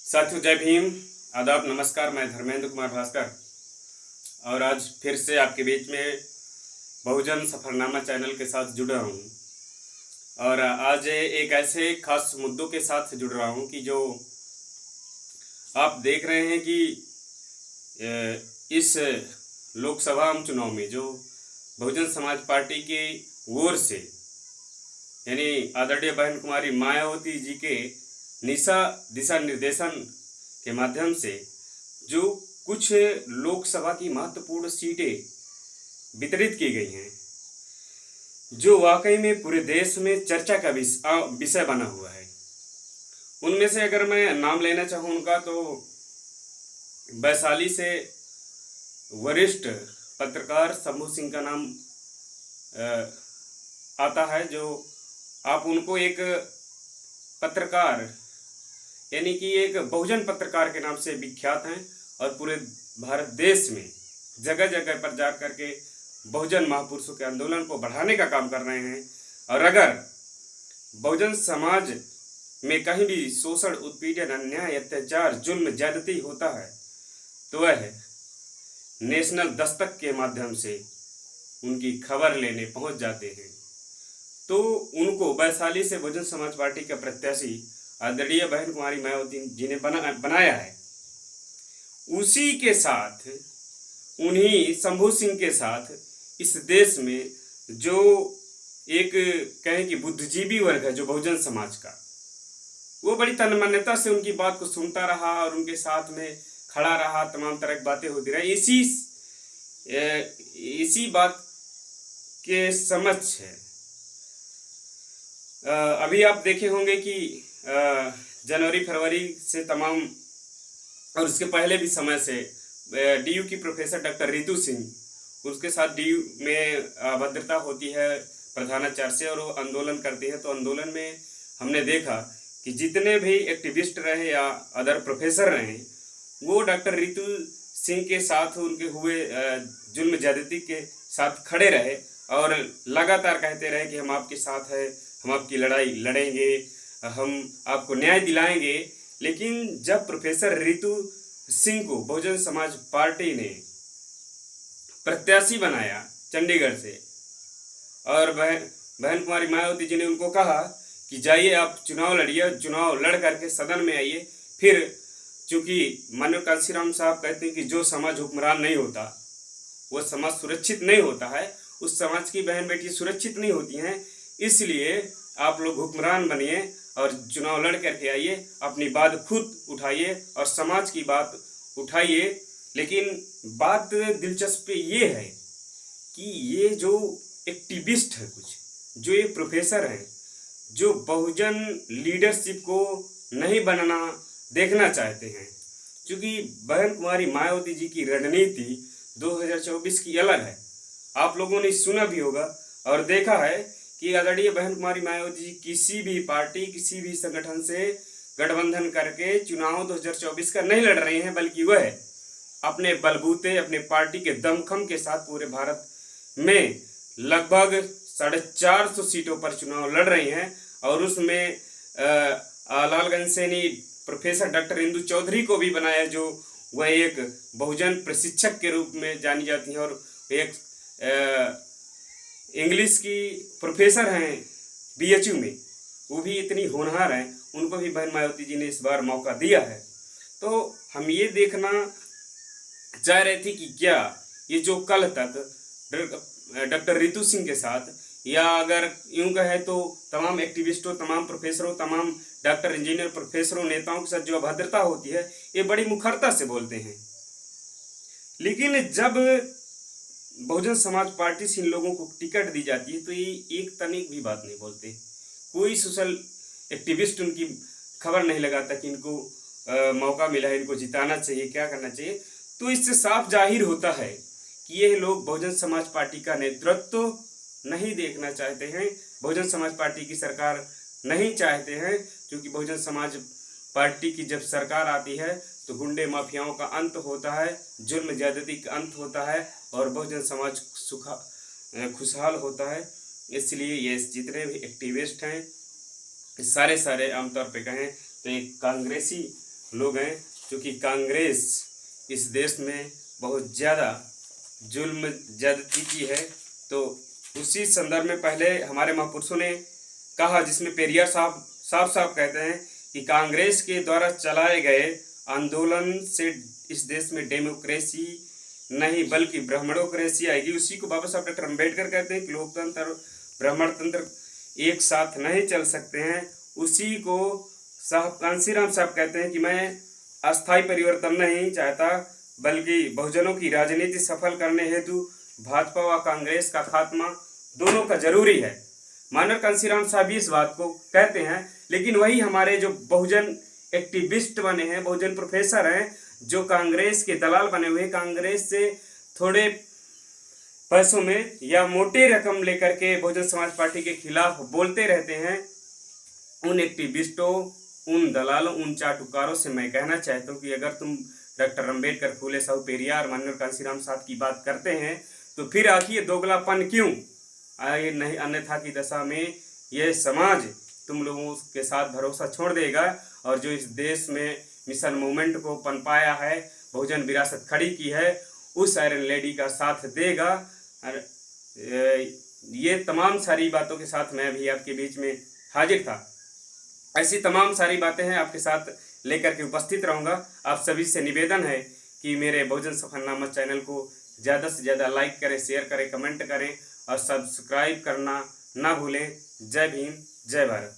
साथियों जय भीम, आदाब, नमस्कार। मैं धर्मेंद्र कुमार भास्कर और आज फिर से आपके बीच में बहुजन सफरनामा चैनल के साथ जुड़ा हूँ। और आज एक ऐसे खास मुद्दों के साथ जुड़ रहा हूँ कि जो आप देख रहे हैं कि इस लोकसभा चुनाव में जो बहुजन समाज पार्टी की ओर से यानी आदरणीय बहन कुमारी मायावती जी के दिशा निर्देशन के माध्यम से जो कुछ लोकसभा की महत्वपूर्ण सीटें वितरित की गई हैं, जो वाकई में पूरे देश में चर्चा का विषय बना हुआ है। उनमें से अगर मैं नाम लेना चाहूँ उनका, तो वैशाली से वरिष्ठ पत्रकार शंभू सिंह का नाम आता है। जो आप उनको एक पत्रकार यानी कि एक बहुजन पत्रकार के नाम से विख्यात हैं और पूरे भारत देश में जगह जगह पर जा करके बहुजन महापुरुषों के आंदोलन को बढ़ाने का काम कर रहे हैं। और अगर बहुजन समाज में कहीं भी शोषण, उत्पीड़न, अन्याय, अत्याचार, जुल्म, ज्यादती होता है तो वह नेशनल दस्तक के माध्यम से उनकी खबर लेने पहुंच जाते हैं। तो उनको वैशाली से बहुजन समाज पार्टी का प्रत्याशी आदरणीय बहन कुमारी मायावती जी ने बनाया है। उसी के साथ, उन्हीं शंभू सिंह के साथ इस देश में जो एक कहें कि बुद्धिजीवी वर्ग है, जो बहुजन समाज का, वो बड़ी तन्मान्यता से उनकी बात को सुनता रहा और उनके साथ में खड़ा रहा। तमाम तरह की बातें होती रही। इसी बात के समक्ष है अभी आप देखे होंगे कि जनवरी फरवरी से तमाम, और उसके पहले भी समय से डीयू की प्रोफेसर डॉक्टर रितु सिंह, उसके साथ डीयू में अभद्रता होती है प्रधानाचार्य से और वो आंदोलन करती है। तो आंदोलन में हमने देखा कि जितने भी एक्टिविस्ट रहे या अदर प्रोफेसर रहे, वो डॉक्टर रितु सिंह के साथ उनके हुए जुल्म ज्यादती के साथ खड़े रहे और लगातार कहते रहे कि हम आपके साथ हैं, हम आपकी लड़ाई लड़ेंगे, हम आपको न्याय दिलाएंगे। लेकिन जब प्रोफेसर रितु सिंह को बहुजन समाज पार्टी ने प्रत्याशी बनाया चंडीगढ़ से, और बहन कुमारी मायावती जी ने उनको कहा कि जाइए आप चुनाव लड़िए, चुनाव लड़ करके सदन में आइए। फिर चूंकि माननीय कांशीराम साहब कहते हैं कि जो समाज हुक्मरान नहीं होता वो समाज सुरक्षित नहीं होता है, उस समाज की बहन बेटी सुरक्षित नहीं होती हैं, इसलिए आप लोग हुक्मरान बनिए और चुनाव लड़ करके आइए, अपनी बात खुद उठाइए और समाज की बात उठाइए। लेकिन बात दिलचस्प ये है कि ये जो एक्टिविस्ट है, कुछ जो ये प्रोफेसर हैं, जो बहुजन लीडरशिप को नहीं बनना देखना चाहते हैं, क्योंकि बहन कुमारी मायावती जी की रणनीति 2024 की अलग है। आप लोगों ने सुना भी होगा और देखा है कि आदरणीय बहन कुमारी मायावती जी किसी भी पार्टी, किसी भी संगठन से गठबंधन करके चुनाव 2024 का नहीं लड़ रही हैं, बल्कि वह अपने बलबूते, अपने पार्टी के दमखम के साथ पूरे भारत में लगभग 450 सीटों पर चुनाव लड़ रही हैं। और उसमें लालगंज से नहीं, प्रोफेसर डॉक्टर इंदु चौधरी को भी बनाया, जो वह एक बहुजन प्रशिक्षक के रूप में जानी जाती हैं और एक इंग्लिश की प्रोफेसर हैं बीएचयू में, वो भी इतनी होनहार हैं, उनको भी बहन मायावती जी ने इस बार मौका दिया है। तो हम ये देखना चाह रहे थे कि क्या ये जो कल तक डॉक्टर रितु सिंह के साथ, या अगर यूं कहे तो तमाम एक्टिविस्टों, तमाम प्रोफेसरों, तमाम डॉक्टर, इंजीनियर, प्रोफेसरों, नेताओं के साथ जो अभद्रता होती है, ये बड़ी मुखरता से बोलते हैं। लेकिन जब बहुजन समाज पार्टी से इन लोगों को टिकट दी जाती है तो ये एक तनिक भी बात नहीं बोलते। कोई सोशल एक्टिविस्ट उनकी खबर नहीं लगाता कि इनको मौका मिला है, इनको जिताना चाहिए, क्या करना चाहिए। तो इससे साफ जाहिर होता है कि ये लोग बहुजन समाज पार्टी का नेतृत्व नहीं देखना चाहते हैं, बहुजन समाज पार्टी की सरकार नहीं चाहते हैं, क्योंकि बहुजन समाज पार्टी की जब सरकार आती है तो गुंडे माफियाओं का अंत होता है, जुल्म ज्यादती का अंत होता है और बहुजन समाज खुशहाल होता है। इसलिए ये जितने भी एक्टिविस्ट हैं सारे आमतौर पे कहें तो एक कांग्रेसी लोग हैं, क्योंकि कांग्रेस इस देश में बहुत ज़्यादा जुल्म ज्यादती की है। तो उसी संदर्भ में पहले हमारे महापुरुषों ने कहा, जिसमें पेरियार साहब साफ साफ कहते हैं कि कांग्रेस के द्वारा चलाए गए आंदोलन से इस देश में डेमोक्रेसी नहीं बल्कि ब्राह्मणोक्रेसी आएगी। उसी को बाबा साहब डॉक्टर अम्बेडकर कहते हैं कि लोकतंत्र और ब्राह्मणतंत्र एक साथ नहीं चल सकते हैं। उसी को साहब कांशीराम साहब कहते हैं कि मैं अस्थायी परिवर्तन नहीं चाहता, बल्कि बहुजनों की राजनीति सफल करने हेतु भाजपा व कांग्रेस का खात्मा दोनों का जरूरी है। मानव कांशीराम साहब इस बात को कहते हैं, लेकिन वही हमारे जो बहुजन एक्टिविस्ट बने हैं, बहुजन प्रोफेसर हैं, जो कांग्रेस के दलाल बने हुए, कांग्रेस से थोड़े पैसों में या मोटे रकम लेकर के बहुजन समाज पार्टी के खिलाफ बोलते रहते हैं, उन एक्टिविस्टों, उन दलालों, उन चाटुकारों से मैं कहना चाहता हूँ कि अगर तुम डॉक्टर अम्बेडकर, फूले साहू पेरियार, माननीय कांशीराम साहब की बात करते हैं तो फिर आखिर दोगलापन क्यों? आए नहीं, अन्यथा की दशा में यह समाज तुम लोगों के साथ भरोसा छोड़ देगा और जो इस देश में मिशन मूवमेंट को पनपाया है, बहुजन विरासत खड़ी की है, उस आयरन लेडी का साथ देगा। और ये तमाम सारी बातों के साथ मैं भी आपके बीच में हाजिर था। ऐसी तमाम सारी बातें हैं आपके साथ लेकर के उपस्थित रहूँगा। आप सभी से निवेदन है कि मेरे बहुजन सफरनामा चैनल को ज़्यादा से ज़्यादा लाइक करें, शेयर करें, कमेंट करें और सब्सक्राइब करना ना भूलें। जय भीम, जय भारत।